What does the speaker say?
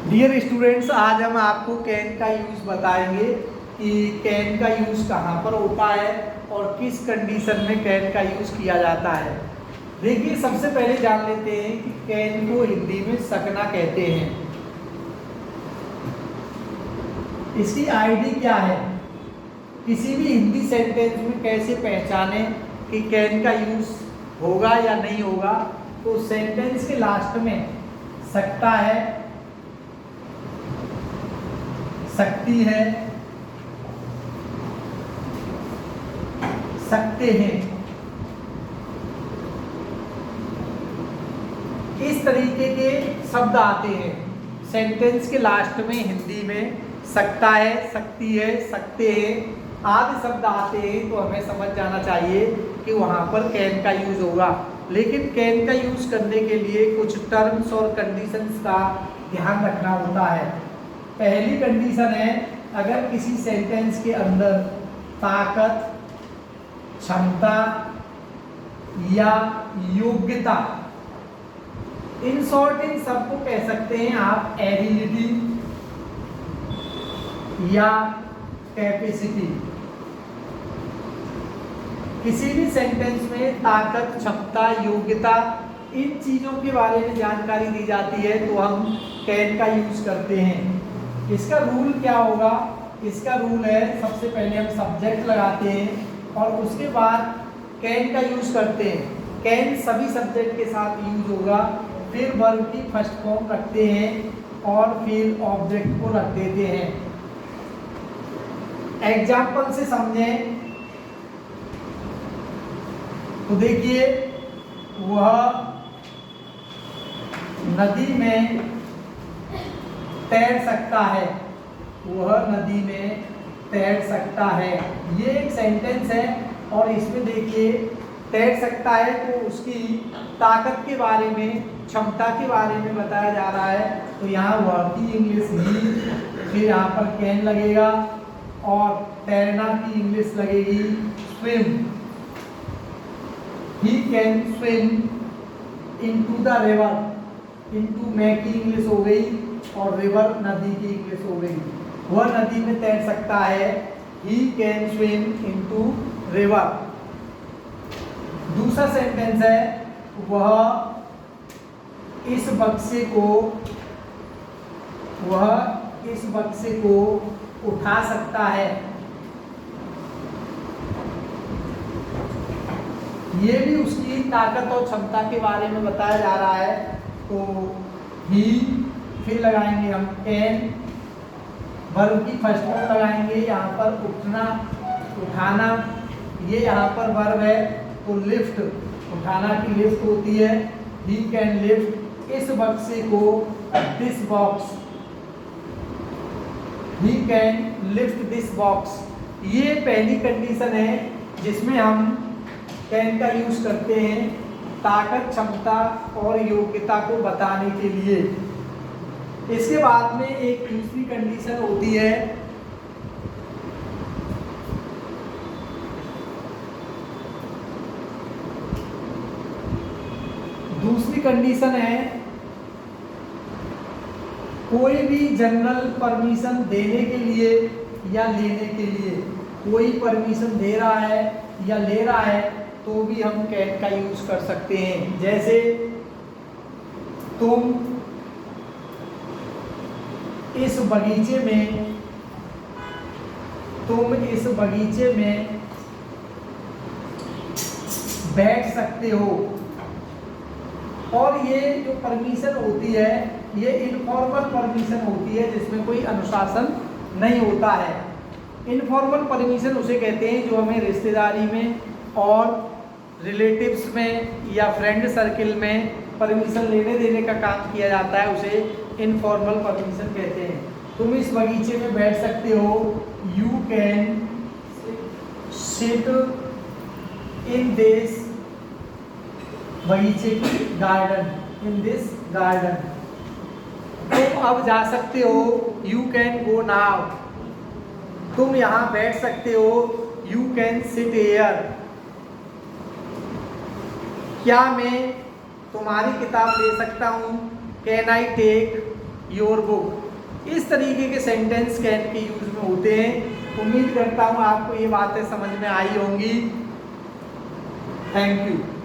Dear students, आज हम आपको कैन का यूज़ बताएंगे कि कैन का यूज़ कहाँ पर होता है और किस कंडीशन में कैन का यूज़ किया जाता है। देखिए, सबसे पहले जान लेते हैं कि कैन को हिंदी में सकना कहते हैं। इसकी आईडी क्या है, किसी भी हिंदी सेंटेंस में कैसे पहचाने कि कैन का यूज़ होगा या नहीं होगा। तो सेंटेंस के लास्ट में सकता है, सकती है, सकते हैं, इस तरीके के शब्द आते हैं सेंटेंस के लास्ट में। हिंदी में सकता है, सकती है, सकते हैं आदि शब्द आते हैं तो हमें समझ जाना चाहिए कि वहाँ पर कैन का यूज़ होगा। लेकिन कैन का यूज़ करने के लिए कुछ टर्म्स और कंडीशंस का ध्यान रखना होता है। पहली कंडीशन है, अगर किसी सेंटेंस के अंदर ताकत, क्षमता या योग्यता, इन शॉर्ट इन सबको कह सकते हैं आप एबिलिटी या कैपेसिटी। किसी भी सेंटेंस में ताकत, क्षमता, योग्यता, इन चीज़ों के बारे में जानकारी दी जाती है तो हम कैन का यूज़ करते हैं। इसका रूल क्या होगा? इसका रूल है, सबसे पहले हम सब्जेक्ट लगाते हैं और उसके बाद कैन का यूज़ करते हैं। कैन सभी सब्जेक्ट के साथ यूज होगा, फिर वर्ब की फर्स्ट फॉर्म रखते हैं और फिर ऑब्जेक्ट को रख देते हैं। एग्जाम्पल से समझें तो देखिए, वह नदी में तैर सकता है, वह नदी में तैर सकता है। ये एक सेंटेंस है और इसमें देखिए तैर सकता है तो उसकी ताकत के बारे में, क्षमता के बारे में बताया जा रहा है। तो यहाँ वह की इंग्लिश ही, फिर यहाँ पर कैन लगेगा और तैरना की इंग्लिश लगेगी swim. He can swim into the river. Into मैं की इंग्लिश हो गई और रिवर नदी की इंग्लिश हो गई। वह नदी में तैर सकता है, he can swim into river. दूसरा सेंटेंस है, वह इस बक्से को उठा सकता है। ये भी उसकी ताकत और क्षमता के बारे में बताया जा रहा है। तो ही, फिर लगाएंगे हम कैन, वर्ब की फर्स्ट फॉर्म लगाएंगे, यहाँ पर उठना, उठाना, ये यहाँ पर वर्ब है तो लिफ्ट, उठाना की लिफ्ट होती है। ही कैन लिफ्ट इस बक्से को, this box. He can lift this box. ये पहली कंडीशन है जिसमें हम कैन का यूज करते हैं ताकत, क्षमता और योग्यता को बताने के लिए। इसके बाद में एक दूसरी कंडीशन होती है, दूसरी कंडीशन है कोई भी जनरल परमिशन देने के लिए या लेने के लिए। कोई परमिशन दे रहा है या ले रहा है तो भी हम कैन का यूज कर सकते हैं। जैसे तुम इस बगीचे में बैठ सकते हो। और ये जो परमिशन होती है ये इनफॉर्मल परमिशन होती है जिसमें कोई अनुशासन नहीं होता है। इनफॉर्मल परमिशन उसे कहते हैं जो हमें रिश्तेदारी में और रिलेटिव्स में या फ्रेंड सर्किल में परमिशन लेने देने का काम किया जाता है, उसे इनफॉर्मल परमिशन कहते हैं। तुम इस बगीचे में बैठ सकते हो, you can sit in this बगीचे की गार्डन, इन दिस गार्डन। तुम अब जा सकते हो, यू कैन गो नाउ। तुम यहाँ बैठ सकते हो, यू कैन सिट हियर। क्या मैं तुम्हारी किताब ले सकता हूँ, can I take your book. इस तरीके के सेंटेंस कैन के यूज में होते हैं। उम्मीद करता हूँ आपको ये बातें समझ में आई होंगी। Thank you.